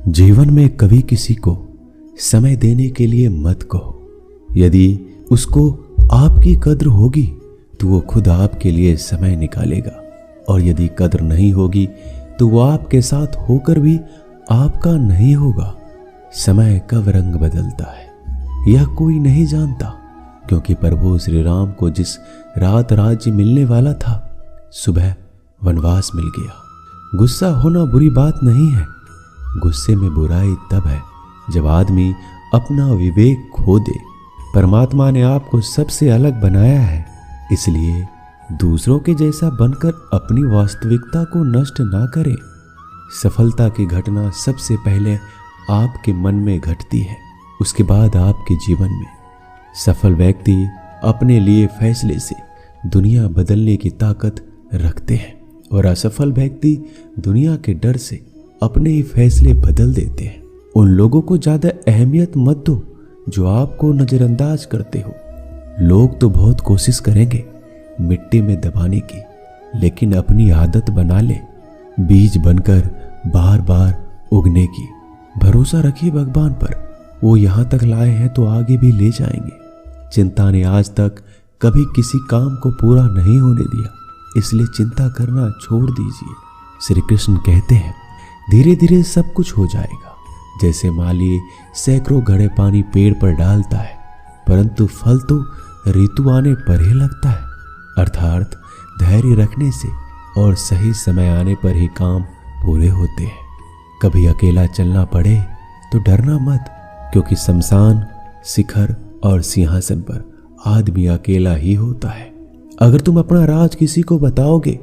जीवन में कभी किसी को समय देने के लिए मत कहो। यदि उसको आपकी कद्र होगी तो वो खुद आपके लिए समय निकालेगा, और यदि कद्र नहीं होगी तो वो आपके साथ होकर भी आपका नहीं होगा। समय कब रंग बदलता है यह कोई नहीं जानता, क्योंकि प्रभु श्री राम को जिस रात राज्य मिलने वाला था, सुबह वनवास मिल गया। गुस्सा होना बुरी बात नहीं है, गुस्से में बुराई तब है जब आदमी अपना विवेक खो दे। परमात्मा ने आपको सबसे अलग बनाया है, इसलिए दूसरों के जैसा बनकर अपनी वास्तविकता को नष्ट ना करें। सफलता की घटना सबसे पहले आपके मन में घटती है, उसके बाद आपके जीवन में। सफल व्यक्ति अपने लिए फैसले से दुनिया बदलने की ताकत रखते हैं, और असफल व्यक्ति दुनिया के डर से अपने ही फैसले बदल देते हैं। उन लोगों को ज्यादा अहमियत मत दो जो आपको नजरअंदाज करते हो। लोग तो बहुत कोशिश करेंगे मिट्टी में दबाने की, लेकिन अपनी आदत बना ले बीज बनकर बार बार उगने की। भरोसा रखिए भगवान पर, वो यहाँ तक लाए हैं तो आगे भी ले जाएंगे। चिंता ने आज तक कभी किसी काम को पूरा नहीं होने दिया, इसलिए चिंता करना छोड़ दीजिए। श्री कृष्ण कहते हैं धीरे धीरे सब कुछ हो जाएगा। जैसे माली सैकड़ों घड़े पानी पेड़ पर डालता है, परंतु फल तो ऋतु आने पर ही लगता है। अर्थात धैर्य रखने से और सही समय आने पर ही काम पूरे होते हैं। कभी अकेला चलना पड़े तो डरना मत, क्योंकि शमशान, शिखर और सिंहासन पर आदमी अकेला ही होता है। अगर तुम अपना राज किसी को बताओगे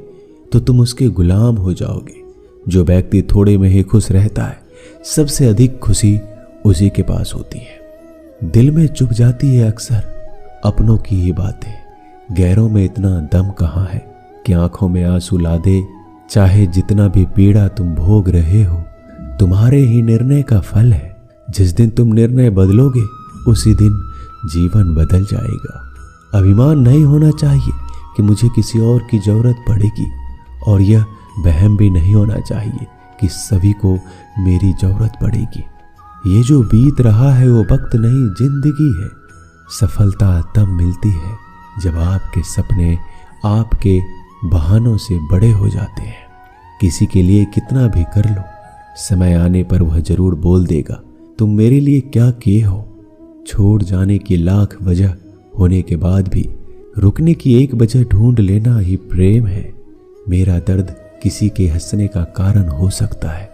तो तुम उसके गुलाम हो जाओगे। जो व्यक्ति थोड़े में ही खुश रहता है, सबसे अधिक खुशी उसी के पास होती है। दिल में चुप जाती है अक्सर अपनों की ही बातें। गैरों में इतना दम कहाँ है कि आंखों में आंसू ला दे। चाहे जितना भी पीड़ा तुम भोग रहे हो, तुम्हारे ही निर्णय का फल है। जिस दिन तुम निर्णय बदलोगे उसी दिन जीवन बदल जाएगा। अभिमान नहीं होना चाहिए कि मुझे किसी और की जरूरत पड़ेगी, और यह वहम भी नहीं होना चाहिए कि सभी को मेरी जरूरत पड़ेगी। ये जो बीत रहा है वो वक्त नहीं, जिंदगी है। सफलता तब मिलती है जब आपके सपने आपके बहानों से बड़े हो जाते हैं। किसी के लिए कितना भी कर लो, समय आने पर वह जरूर बोल देगा तुम मेरे लिए क्या किए हो। छोड़ जाने की लाख वजह होने के बाद भी रुकने की एक वजह ढूंढ लेना ही प्रेम है। मेरा दर्द किसी के हंसने का कारण हो सकता है,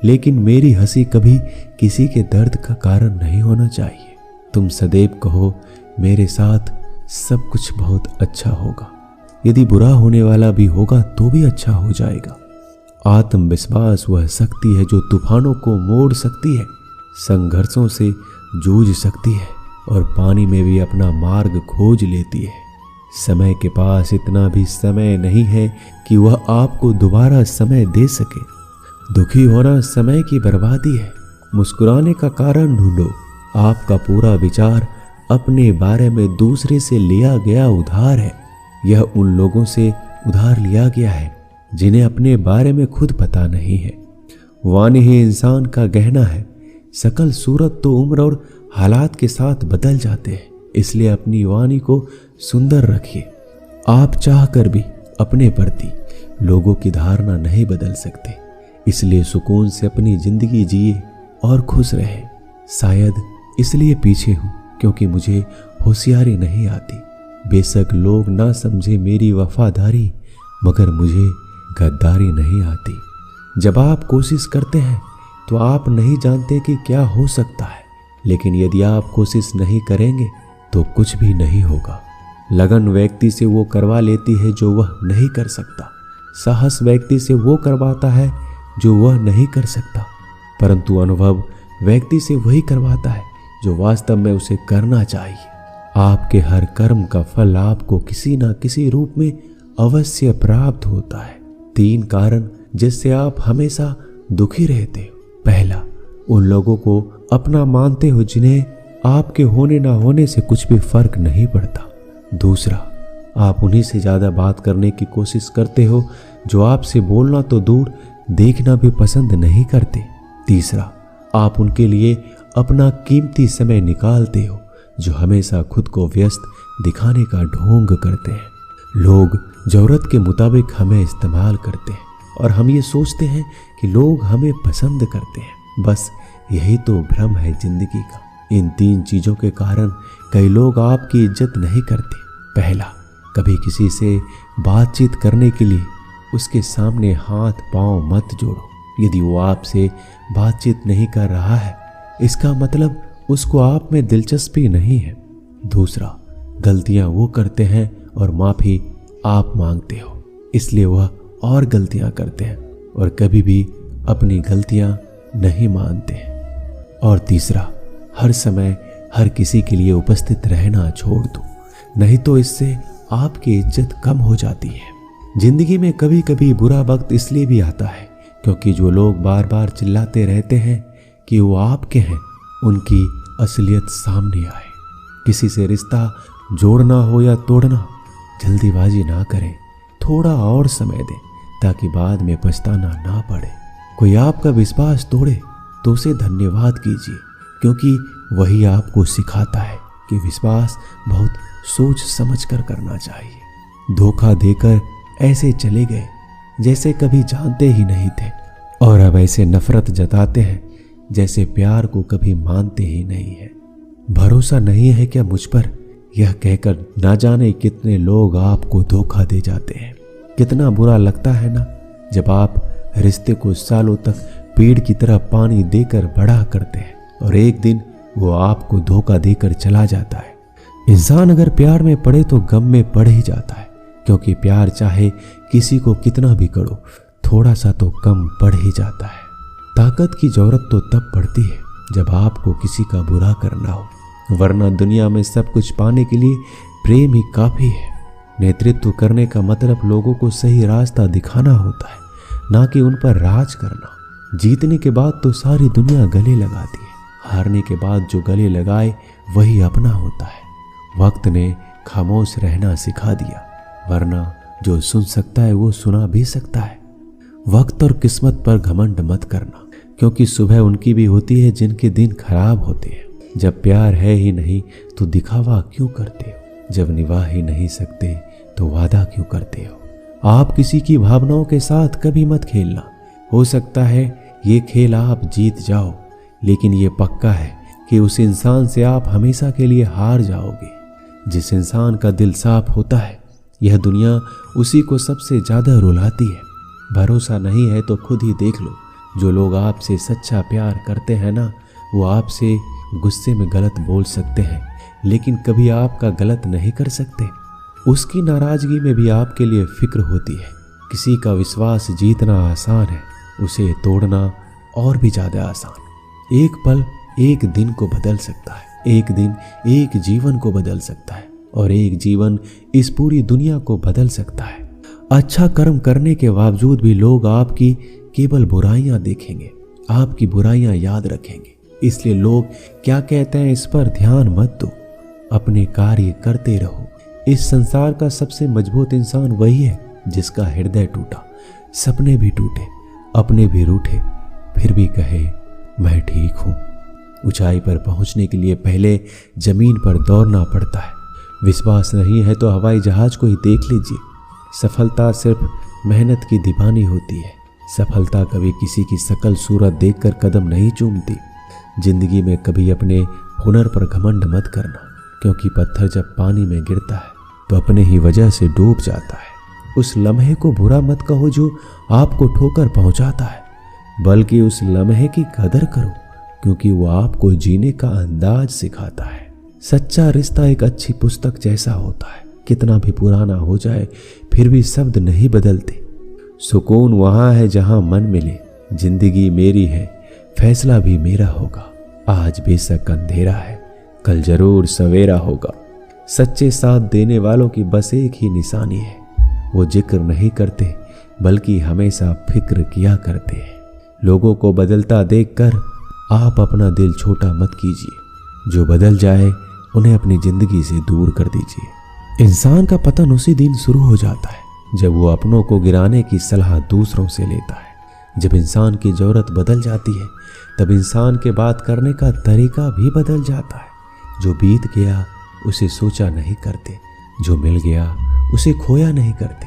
लेकिन मेरी हंसी कभी किसी के दर्द का कारण नहीं होना चाहिए। तुम सदैव कहो मेरे साथ सब कुछ बहुत अच्छा होगा। यदि बुरा होने वाला भी होगा तो भी अच्छा हो जाएगा। आत्मविश्वास वह शक्ति है जो तूफानों को मोड़ सकती है, संघर्षों से जूझ सकती है, और पानी में भी अपना मार्ग खोज लेती है। समय के पास इतना भी समय नहीं है कि वह आपको दोबारा समय दे सके। दुखी होना समय की बर्बादी है। मुस्कुराने का कारण ढूंढो। आपका पूरा विचार अपने बारे में दूसरे से लिया गया उधार है। यह उन लोगों से उधार लिया गया है जिन्हें अपने बारे में खुद पता नहीं है। वाणी ही इंसान का गहना है। सकल सूरत तो उम्र और हालात के साथ बदल जाते हैं, इसलिए अपनी वाणी को सुंदर रखिए। आप चाहकर भी अपने प्रति लोगों की धारणा नहीं बदल सकते, इसलिए सुकून से अपनी जिंदगी जिए और खुश रहे। शायद इसलिए पीछे हूं क्योंकि मुझे होशियारी नहीं आती। बेशक लोग ना समझे मेरी वफादारी, मगर मुझे गद्दारी नहीं आती। जब आप कोशिश करते हैं तो आप नहीं जानते कि क्या हो सकता है, लेकिन यदि आप कोशिश नहीं करेंगे तो कुछ भी नहीं होगा। लगन व्यक्ति से वो करवा लेती है जो वह नहीं कर सकता। साहस व्यक्ति से वो करवाता है जो वह नहीं कर सकता, परंतु अनुभव व्यक्ति से वही करवाता है जो वास्तव में उसे करना चाहिए। आपके हर कर्म का फल आपको किसी न किसी रूप में अवश्य प्राप्त होता है। 3 कारण जिससे आप हमेशा दुखी रहते हो। पहला, उन लोगों को अपना मानते हो जिन्हें आपके होने ना होने से कुछ भी फर्क नहीं पड़ता। दूसरा, आप उन्हीं से ज़्यादा बात करने की कोशिश करते हो जो आपसे बोलना तो दूर देखना भी पसंद नहीं करते। तीसरा, आप उनके लिए अपना कीमती समय निकालते हो जो हमेशा खुद को व्यस्त दिखाने का ढोंग करते हैं। लोग जरूरत के मुताबिक हमें इस्तेमाल करते हैं और हम ये सोचते हैं कि लोग हमें पसंद करते हैं। बस यही तो भ्रम है जिंदगी का। इन 3 चीजों के कारण कई लोग आपकी इज्जत नहीं करते। पहला, कभी किसी से बातचीत करने के लिए उसके सामने हाथ पांव मत जोड़ो। यदि वो आपसे बातचीत नहीं कर रहा है, इसका मतलब उसको आप में दिलचस्पी नहीं है। दूसरा, गलतियां वो करते हैं और माफी आप मांगते हो, इसलिए वह और गलतियां करते हैं और कभी भी अपनी गलतियां नहीं मानते हैं। और तीसरा, हर समय हर किसी के लिए उपस्थित रहना छोड़ दो, नहीं तो इससे आपकी इज्जत कम हो जाती है। जिंदगी में कभी कभी बुरा वक्त इसलिए भी आता है क्योंकि जो लोग बार बार चिल्लाते रहते हैं कि वो आपके हैं, उनकी असलियत सामने आए। किसी से रिश्ता जोड़ना हो या तोड़ना, जल्दीबाजी ना करें, थोड़ा और समय दें ताकि बाद में पछताना ना पड़े। कोई आपका विश्वास तोड़े तो उसे धन्यवाद कीजिए, क्योंकि वही आपको सिखाता है कि विश्वास बहुत सोच समझ कर करना चाहिए। धोखा देकर ऐसे चले गए जैसे कभी जानते ही नहीं थे, और अब ऐसे नफरत जताते हैं जैसे प्यार को कभी मानते ही नहीं है। भरोसा नहीं है क्या मुझ पर, यह कहकर ना जाने कितने लोग आपको धोखा दे जाते हैं। कितना बुरा लगता है ना जब आप रिश्ते को सालों तक पेड़ की तरह पानी देकर बड़ा करते हैं और एक दिन वो आपको धोखा देकर चला जाता है। इंसान अगर प्यार में पड़े तो गम में पड़ ही जाता है, क्योंकि प्यार चाहे किसी को कितना भी करो, थोड़ा सा तो कम पड़ ही जाता है। ताकत की जरूरत तो तब पड़ती है जब आपको किसी का बुरा करना हो, वरना दुनिया में सब कुछ पाने के लिए प्रेम ही काफी है। नेतृत्व करने का मतलब लोगों को सही रास्ता दिखाना होता है, ना कि उन पर राज करना। जीतने के बाद तो सारी दुनिया गले लगाती है, हारने के बाद जो गले लगाए वही अपना होता है। वक्त ने खामोश रहना सिखा दिया, वरना जो सुन सकता है वो सुना भी सकता है। वक्त और किस्मत पर घमंड मत करना, क्योंकि सुबह उनकी भी होती है जिनके दिन खराब होते हैं। जब प्यार है ही नहीं तो दिखावा क्यों करते हो? जब निभा ही नहीं सकते तो वादा क्यों करते हो? आप किसी की भावनाओं के साथ कभी मत खेलना। हो सकता है ये खेल आप जीत जाओ, लेकिन ये पक्का है कि उस इंसान से आप हमेशा के लिए हार जाओगे। जिस इंसान का दिल साफ होता है, यह दुनिया उसी को सबसे ज्यादा रुलाती है। भरोसा नहीं है तो खुद ही देख लो। जो लोग आपसे सच्चा प्यार करते हैं ना, वो आपसे गुस्से में गलत बोल सकते हैं, लेकिन कभी आपका गलत नहीं कर सकते। उसकी नाराजगी में भी आपके लिए फिक्र होती है। किसी का विश्वास जीतना आसान है, उसे तोड़ना और भी ज्यादा आसान। एक पल एक दिन को बदल सकता है, एक दिन एक जीवन को बदल सकता है, और एक जीवन इस पूरी दुनिया को बदल सकता है। अच्छा कर्म करने के बावजूद भी लोग आपकी केवल बुराइयां देखेंगे, आपकी बुराइयां याद रखेंगे। इसलिए लोग क्या कहते हैं इस पर ध्यान मत दो, अपने कार्य करते रहो। इस संसार का सबसे मजबूत इंसान वही है जिसका हृदय टूटा, सपने भी टूटे, अपने भी रूठे, फिर भी कहे मैं ठीक हूं। ऊंचाई पर पहुंचने के लिए पहले जमीन पर दौड़ना पड़ता है। विश्वास नहीं है तो हवाई जहाज को ही देख लीजिए। सफलता सिर्फ मेहनत की दीवानी होती है। सफलता कभी किसी की शकल सूरत देखकर कदम नहीं चूमती। जिंदगी में कभी अपने हुनर पर घमंड मत करना, क्योंकि पत्थर जब पानी में गिरता है तो अपने ही वजह से डूब जाता है। उस लम्हे को बुरा मत कहो जो आपको ठोकर पहुंचाता है, बल्कि उस लम्हे की कदर करो, क्योंकि वो आपको जीने का अंदाज सिखाता है। सच्चा रिश्ता एक अच्छी पुस्तक जैसा होता है, कितना भी पुराना हो जाए फिर भी शब्द नहीं बदलते। सुकून वहां है जहां मन मिले। जिंदगी मेरी है, फैसला भी मेरा होगा। आज बेशक अंधेरा है, कल जरूर सवेरा होगा। सच्चे साथ देने वालों की बस एक ही निशानी है, वो जिक्र नहीं करते बल्कि हमेशा फिक्र किया करते हैं। लोगों को बदलता देखकर आप अपना दिल छोटा मत कीजिए। जो बदल जाए उन्हें अपनी जिंदगी से दूर कर दीजिए। इंसान का पतन उसी दिन शुरू हो जाता है जब वो अपनों को गिराने की सलाह दूसरों से लेता है। जब इंसान की ज़रूरत बदल जाती है तब इंसान के बात करने का तरीका भी बदल जाता है। जो बीत गया उसे सोचा नहीं करते, जो मिल गया उसे खोया नहीं करते।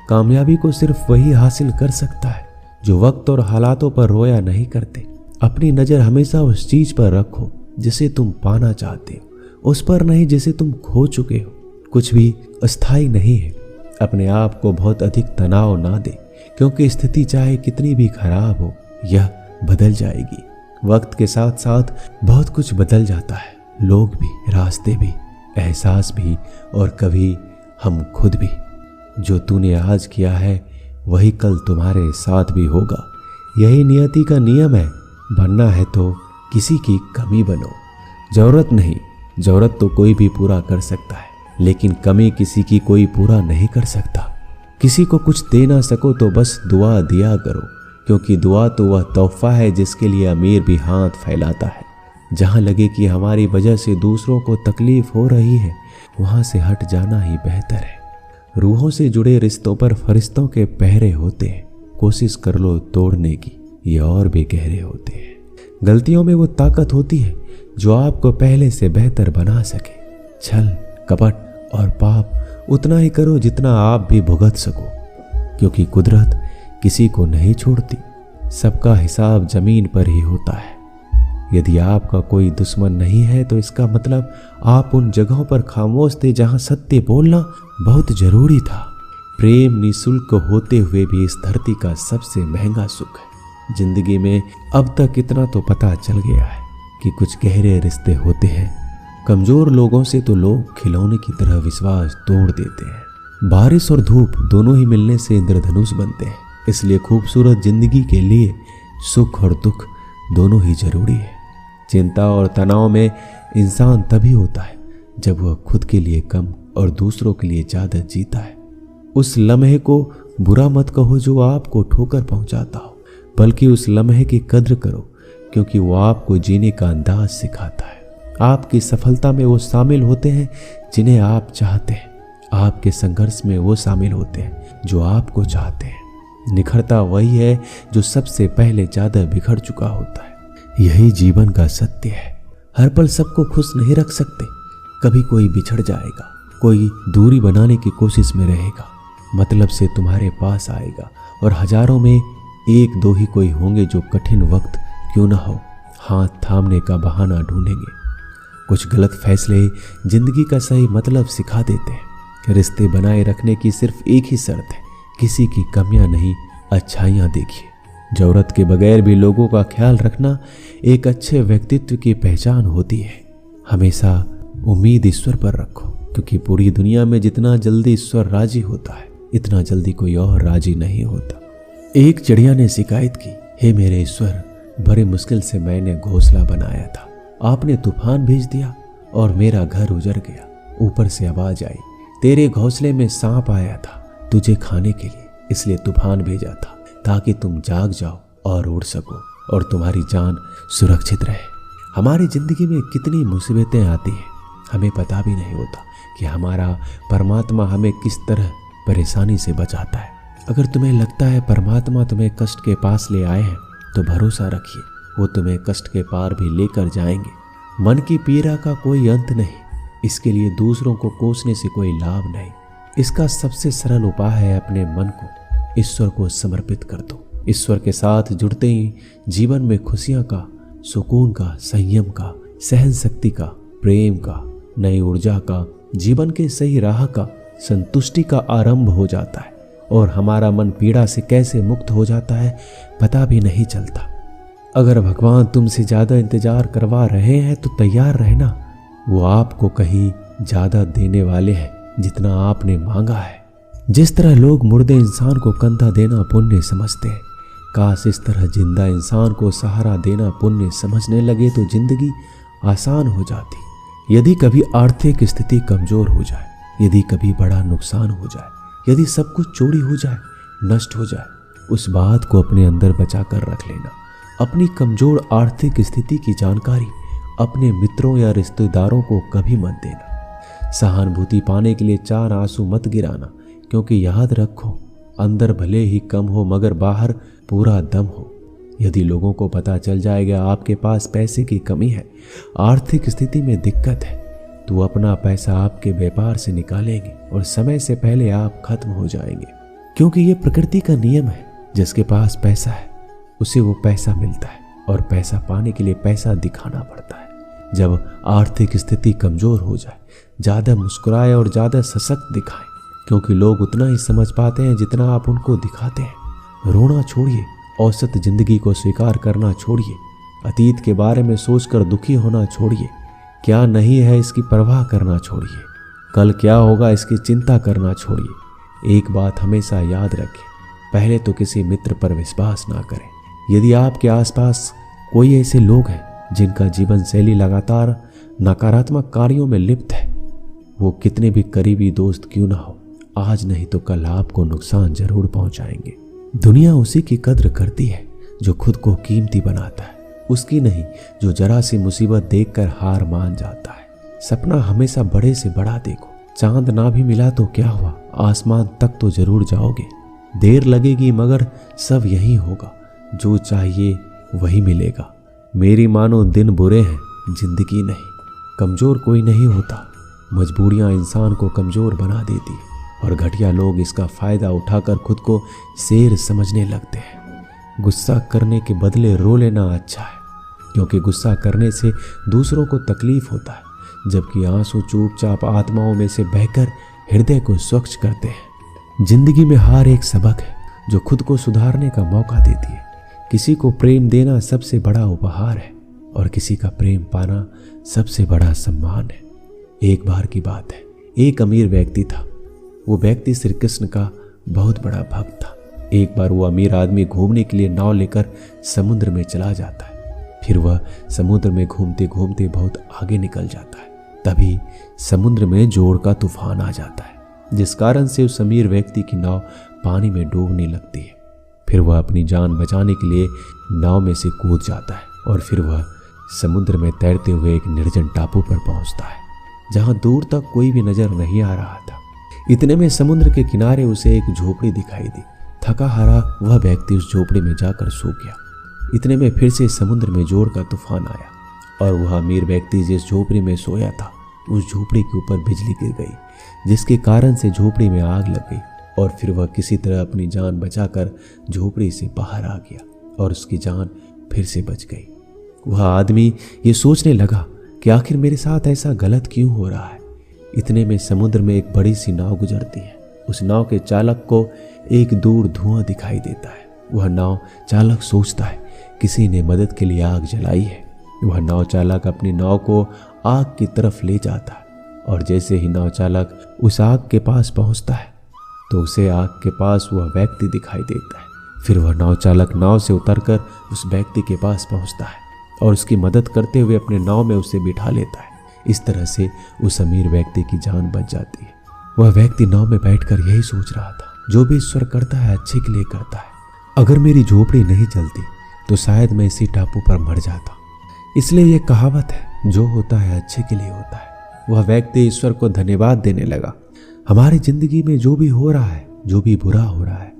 कामयाबी को सिर्फ वही हासिल कर सकता है जो वक्त और हालातों पर रोया नहीं करते। अपनी नज़र हमेशा उस चीज़ पर रखो जिसे तुम पाना चाहते हो, उस पर नहीं जिसे तुम खो चुके हो। कुछ भी अस्थायी नहीं है। अपने आप को बहुत अधिक तनाव ना दे, क्योंकि स्थिति चाहे कितनी भी खराब हो यह बदल जाएगी। वक्त के साथ साथ बहुत कुछ बदल जाता है, लोग भी, रास्ते भी, एहसास भी और कभी हम खुद भी। जो तूने आज किया है वही कल तुम्हारे साथ भी होगा। यही नियति का नियम है। बनना है तो किसी की कमी बनो। जरूरत नहीं, जरूरत तो कोई भी पूरा कर सकता है, लेकिन कमी किसी की कोई पूरा नहीं कर सकता। किसी को कुछ दे ना सको तो बस दुआ दिया करो, क्योंकि दुआ तो वह तोहफा है जिसके लिए अमीर भी हाथ फैलाता है। जहाँ लगे कि हमारी वजह से दूसरों को तकलीफ हो रही है वहाँ से हट जाना ही बेहतर है। रूहों से जुड़े रिश्तों पर फरिश्तों के पहरे होते हैं। कोशिश कर लो तोड़ने की, ये और भी गहरे होते हैं। गलतियों में वो ताकत होती है जो आपको पहले से बेहतर बना सके। छल, कपट और पाप उतना ही करो जितना आप भी भुगत सको, क्योंकि कुदरत किसी को नहीं छोड़ती। सबका हिसाब जमीन पर ही होता है। यदि आपका कोई दुश्मन नहीं है तो इसका मतलब आप उन जगहों पर खामोश थे जहां सत्य बोलना बहुत जरूरी था। प्रेम निःशुल्क होते हुए भी इस धरती का सबसे महंगा सुख है। जिंदगी में अब तक इतना तो पता चल गया है कि कुछ गहरे रिश्ते होते हैं। कमजोर लोगों से तो लोग खिलौने की तरह विश्वास तोड़ देते हैं। बारिश और धूप दोनों ही मिलने से इंद्रधनुष बनते हैं। इसलिए खूबसूरत जिंदगी के लिए सुख और दुख दोनों ही जरूरी है। चिंता और तनाव में इंसान तभी होता है जब वह खुद के लिए कम और दूसरों के लिए ज्यादा जीता है। उस लम्हे को बुरा मत कहो जो आपको ठोकर पहुंचाता हो, बल्कि उस लम्हे की कद्र करो, क्योंकि वो आपको जीने का अंदाज सिखाता है। आपकी सफलता में वो शामिल होते हैं जिन्हें आप चाहते हैं। आपके संघर्ष में वो शामिल होते हैं जो आपको चाहते हैं। निखरता वही है जो सबसे पहले ज्यादा बिखर चुका होता है। यही जीवन का सत्य है। हर पल सबको खुश नहीं रख सकते। कभी कोई बिछड़ जाएगा, कोई दूरी बनाने की कोशिश में रहेगा, मतलब से तुम्हारे पास आएगा, और हजारों में एक दो ही कोई होंगे जो कठिन वक्त क्यों ना हो हाथ थामने का बहाना ढूंढेंगे। कुछ गलत फैसले जिंदगी का सही मतलब सिखा देते हैं। रिश्ते बनाए रखने की सिर्फ एक ही शर्त है, किसी की कमियां नहीं, अच्छाइयां देखिए। जरूरत के बगैर भी लोगों का ख्याल रखना एक अच्छे व्यक्तित्व की पहचान होती है। हमेशा उम्मीद ईश्वर पर रखो, क्योंकि पूरी दुनिया में जितना जल्दी ईश्वर राजी होता है इतना जल्दी कोई और राजी नहीं होता। एक चिड़िया ने शिकायत की, हे मेरे ईश्वर, बड़े मुश्किल से मैंने घोंसला बनाया था, आपने तूफान भेज दिया और मेरा घर उजड़ गया। ऊपर से आवाज आई, तेरे घोंसले में सांप आया था तुझे खाने के लिए, इसलिए तूफान भेजा था ताकि तुम जाग जाओ और उड़ सको और तुम्हारी जान सुरक्षित रहे। हमारी जिंदगी में कितनी मुसीबतें आती हैं, हमें पता भी नहीं होता कि हमारा परमात्मा हमें किस तरह परेशानी से बचाता है। अगर तुम्हें लगता है परमात्मा तुम्हें कष्ट के पास ले आए हैं तो भरोसा रखिए, वो तुम्हें कष्ट के पार भी लेकर जाएंगे। मन की पीड़ा का कोई अंत नहीं, इसके लिए दूसरों को कोसने से कोई लाभ नहीं। इसका सबसे सरल उपाय है अपने मन को ईश्वर को समर्पित कर दो। ईश्वर के साथ जुड़ते ही जीवन में खुशियां का, सुकून का, संयम का, सहन शक्ति का, प्रेम का, नई ऊर्जा का, जीवन के सही राह का, संतुष्टि का आरंभ हो जाता है। और हमारा मन पीड़ा से कैसे मुक्त हो जाता है पता भी नहीं चलता। अगर भगवान तुमसे ज्यादा इंतजार करवा रहे हैं तो तैयार रहना, वो आपको कहीं ज्यादा देने वाले हैं जितना आपने मांगा है। जिस तरह लोग मुर्दे इंसान को कंधा देना पुण्य समझते हैं, काश इस तरह जिंदा इंसान को सहारा देना पुण्य समझने लगे तो जिंदगी आसान हो जाती। यदि कभी आर्थिक स्थिति कमजोर हो जाए, यदि कभी बड़ा नुकसान हो जाए, यदि सब कुछ चोरी हो जाए, नष्ट हो जाए, उस बात को अपने अंदर बचा कर रख लेना। अपनी कमजोर आर्थिक स्थिति की जानकारी अपने मित्रों या रिश्तेदारों को कभी मत देना। सहानुभूति पाने के लिए 4 आंसू मत गिराना, क्योंकि याद रखो अंदर भले ही कम हो मगर बाहर पूरा दम हो। यदि लोगों को पता चल जाएगा आपके पास पैसे की कमी है, आर्थिक स्थिति में दिक्कत है, तो अपना पैसा आपके व्यापार से निकालेंगे और समय से पहले आप खत्म हो जाएंगे। क्योंकि ये प्रकृति का नियम है, जिसके पास पैसा है उसे वो पैसा मिलता है और पैसा पाने के लिए पैसा दिखाना पड़ता है। जब आर्थिक स्थिति कमजोर हो जाए, ज़्यादा मुस्कुराए और ज़्यादा सशक्त दिखाए, क्योंकि लोग उतना ही समझ पाते हैं जितना आप उनको दिखाते हैं। रोना छोड़िए, औसत जिंदगी को स्वीकार करना छोड़िए, अतीत के बारे में सोचकर दुखी होना छोड़िए, क्या नहीं है इसकी परवाह करना छोड़िए, कल क्या होगा इसकी चिंता करना छोड़िए। एक बात हमेशा याद रखें, पहले तो किसी मित्र पर विश्वास ना करें। यदि आपके आसपास कोई ऐसे लोग हैं जिनका जीवन शैली लगातार नकारात्मक कार्यों में लिप्त है, वो कितने भी करीबी दोस्त क्यों ना हो, आज नहीं तो कल आपको नुकसान जरूर पहुंचाएंगे। दुनिया उसी की कद्र करती है जो खुद को कीमती बनाता है, उसकी नहीं जो जरा सी मुसीबत देखकर हार मान जाता है। सपना हमेशा बड़े से बड़ा देखो, चांद ना भी मिला तो क्या हुआ, आसमान तक तो जरूर जाओगे। देर लगेगी मगर सब यही होगा, जो चाहिए वही मिलेगा। मेरी मानो दिन बुरे हैं, जिंदगी नहीं। कमजोर कोई नहीं होता, मजबूरियां इंसान को कमजोर बना देती है और घटिया लोग इसका फायदा उठाकर खुद को शेर समझने लगते हैं। गुस्सा करने के बदले रो लेना अच्छा है, क्योंकि गुस्सा करने से दूसरों को तकलीफ होता है, जबकि आंसू चुपचाप आत्माओं में से बहकर हृदय को स्वच्छ करते हैं। जिंदगी में हार एक सबक है जो खुद को सुधारने का मौका देती है। किसी को प्रेम देना सबसे बड़ा उपहार है और किसी का प्रेम पाना सबसे बड़ा सम्मान है। एक बार की बात है, एक अमीर व्यक्ति था। वो व्यक्ति श्री कृष्ण का बहुत बड़ा भक्त था। एक बार वो अमीर आदमी घूमने के लिए नाव लेकर समुद्र में चला जाता है। फिर वह समुद्र में घूमते घूमते बहुत आगे निकल जाता है। तभी समुद्र में जोर का तूफान आ जाता है, जिस कारण से उस अमीर व्यक्ति की नाव पानी में डूबने लगती है। फिर वह अपनी जान बचाने के लिए नाव में से कूद जाता है और फिर वह समुद्र में तैरते हुए एक निर्जन टापू पर पहुंचता है, जहां दूर तक कोई भी नजर नहीं आ रहा था। इतने में समुद्र के किनारे उसे एक झोपड़ी दिखाई दी। थका हारा वह व्यक्ति उस झोपड़ी में जाकर सो गया। इतने में फिर से समुद्र में जोर का तूफान आया और वह अमीर व्यक्ति जिस झोपड़ी में सोया था, उस झोपड़ी के ऊपर बिजली गिर गई, जिसके कारण से झोपड़ी में आग लग गई और फिर वह किसी तरह अपनी जान बचाकर झोपड़ी से बाहर आ गया और उसकी जान फिर से बच गई। वह आदमी ये सोचने लगा कि आखिर मेरे साथ ऐसा गलत क्यों हो रहा है। इतने में समुद्र में एक बड़ी सी नाव गुजरती है। उस नाव के चालक को एक दूर धुआं दिखाई देता है। वह नाव चालक सोचता है किसी ने मदद के लिए आग जलाई है। वह नाव चालक अपनी नाव को आग की तरफ ले जाता है और जैसे ही नाव चालक उस आग के पास पहुंचता है तो उसे आग के पास वह व्यक्ति दिखाई देता है। फिर वह नाव चालक नाव से उतरकर उस व्यक्ति के पास पहुंचता है और उसकी मदद करते हुए अपने नाव में उसे बिठा लेता है। इस तरह से उस अमीर व्यक्ति की जान बच जाती है। वह व्यक्ति नाव में बैठकर यही सोच रहा था, जो भी ईश्वर करता है अच्छे के लिए करता है। अगर मेरी झोपड़ी नहीं जलती तो शायद मैं इसी टापू पर मर जाता। इसलिए यह कहावत है, जो होता है अच्छे के लिए होता है। वह व्यक्ति ईश्वर को धन्यवाद देने लगा। हमारी जिंदगी में जो भी हो रहा है, जो भी बुरा हो रहा है,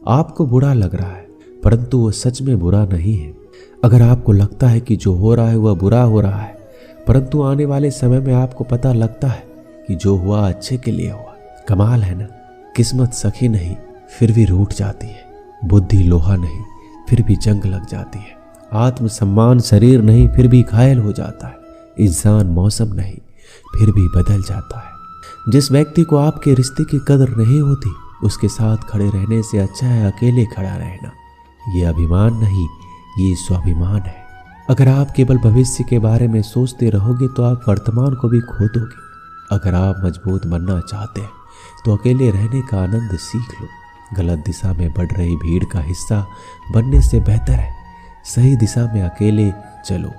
आपको बुरा लग रहा है, परंतु वो सच में बुरा नहीं है। अगर आपको लगता है कि जो हो रहा है वह बुरा हो रहा है, परंतु आने वाले समय में आपको पता लगता है कि जो हुआ अच्छे के लिए हुआ। कमाल है ना। किस्मत सखी नहीं फिर भी रूठ जाती है, बुद्धि लोहा नहीं फिर भी जंग लग जाती है, आत्मसम्मान शरीर नहीं फिर भी घायल हो जाता है, इंसान मौसम नहीं फिर भी बदल जाता है। जिस व्यक्ति को आपके रिश्ते की कदर नहीं होती, उसके साथ खड़े रहने से अच्छा है अकेले खड़ा रहना। ये अभिमान नहीं, ये स्वाभिमान है। अगर आप केवल भविष्य के बारे में सोचते रहोगे तो आप वर्तमान को भी खो दोगे। अगर आप मजबूत बनना चाहते हैं तो अकेले रहने का आनंद सीख लो। गलत दिशा में बढ़ रही भीड़ का हिस्सा बनने से बेहतर है सही दिशा में अकेले चलो।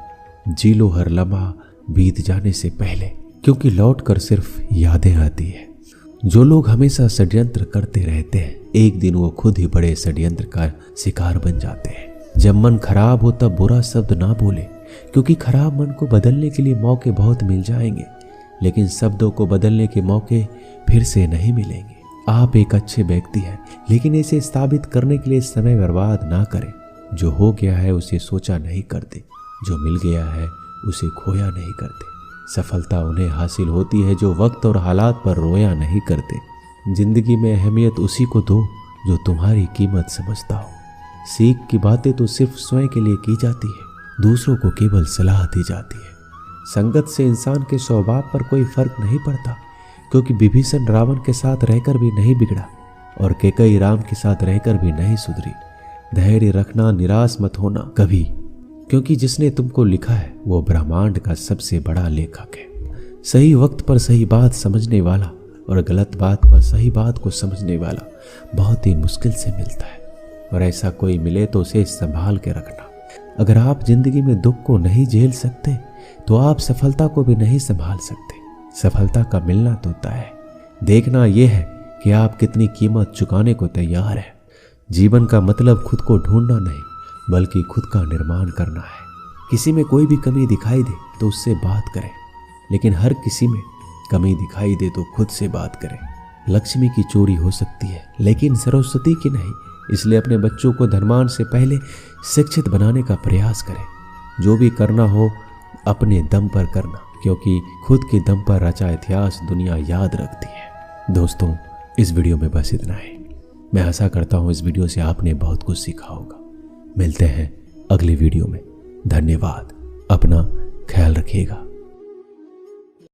जी लो हर लम्हा बीत जाने से पहले, क्योंकि लौट कर सिर्फ यादें आती है। जो लोग हमेशा षड्यंत्र करते रहते हैं, एक दिन वो खुद ही बड़े षड्यंत्र का शिकार बन जाते हैं। जब मन खराब हो तब बुरा शब्द ना बोले, क्योंकि खराब मन को बदलने के लिए मौके बहुत मिल जाएंगे, लेकिन शब्दों को बदलने के मौके फिर से नहीं मिलेंगे। आप एक अच्छे व्यक्ति हैं, लेकिन इसे साबित करने के लिए समय बर्बाद ना करें। जो हो गया है उसे सोचा नहीं करते, जो मिल गया है उसे खोया नहीं करते। सफलता उन्हें हासिल होती है जो वक्त और हालात पर रोया नहीं करते। जिंदगी में अहमियत उसी को दो जो तुम्हारी कीमत समझता हो। सीख की बातें तो सिर्फ स्वयं के लिए की जाती है, दूसरों को केवल सलाह दी जाती है। संगत से इंसान के स्वभाव पर कोई फर्क नहीं पड़ता, क्योंकि विभीषण रावण के साथ रहकर भी नहीं बिगड़ा और कैकेयी राम के साथ रहकर भी नहीं सुधरी। धैर्य रखना, निराश मत होना कभी, क्योंकि जिसने तुमको लिखा है वो ब्रह्मांड का सबसे बड़ा लेखक है। सही वक्त पर सही बात समझने वाला और गलत बात पर सही बात को समझने वाला बहुत ही मुश्किल से मिलता है, और ऐसा कोई मिले तो उसे संभाल के रखना। अगर आप जिंदगी में दुख को नहीं झेल सकते तो आप सफलता को भी नहीं संभाल सकते। सफलता का मिलना तो तय है, देखना यह है कि आप कितनी कीमत चुकाने को तैयार हैं। जीवन का मतलब खुद को ढूंढना नहीं, बल्कि खुद का निर्माण करना है। किसी में कोई भी कमी दिखाई दे तो उससे बात करें, लेकिन हर किसी में कमी दिखाई दे तो खुद से बात करें। लक्ष्मी की चोरी हो सकती है, लेकिन सरस्वती की नहीं। इसलिए अपने बच्चों को धनवान से पहले शिक्षित बनाने का प्रयास करें। जो भी करना हो अपने दम पर करना, क्योंकि खुद के दम पर रचा इतिहास दुनिया याद रखती है। दोस्तों, इस वीडियो में बस इतना है। मैं आशा करता हूँ इस वीडियो से आपने बहुत कुछ सीखा होगा। मिलते हैं अगले वीडियो में। धन्यवाद। अपना ख्याल रखिएगा।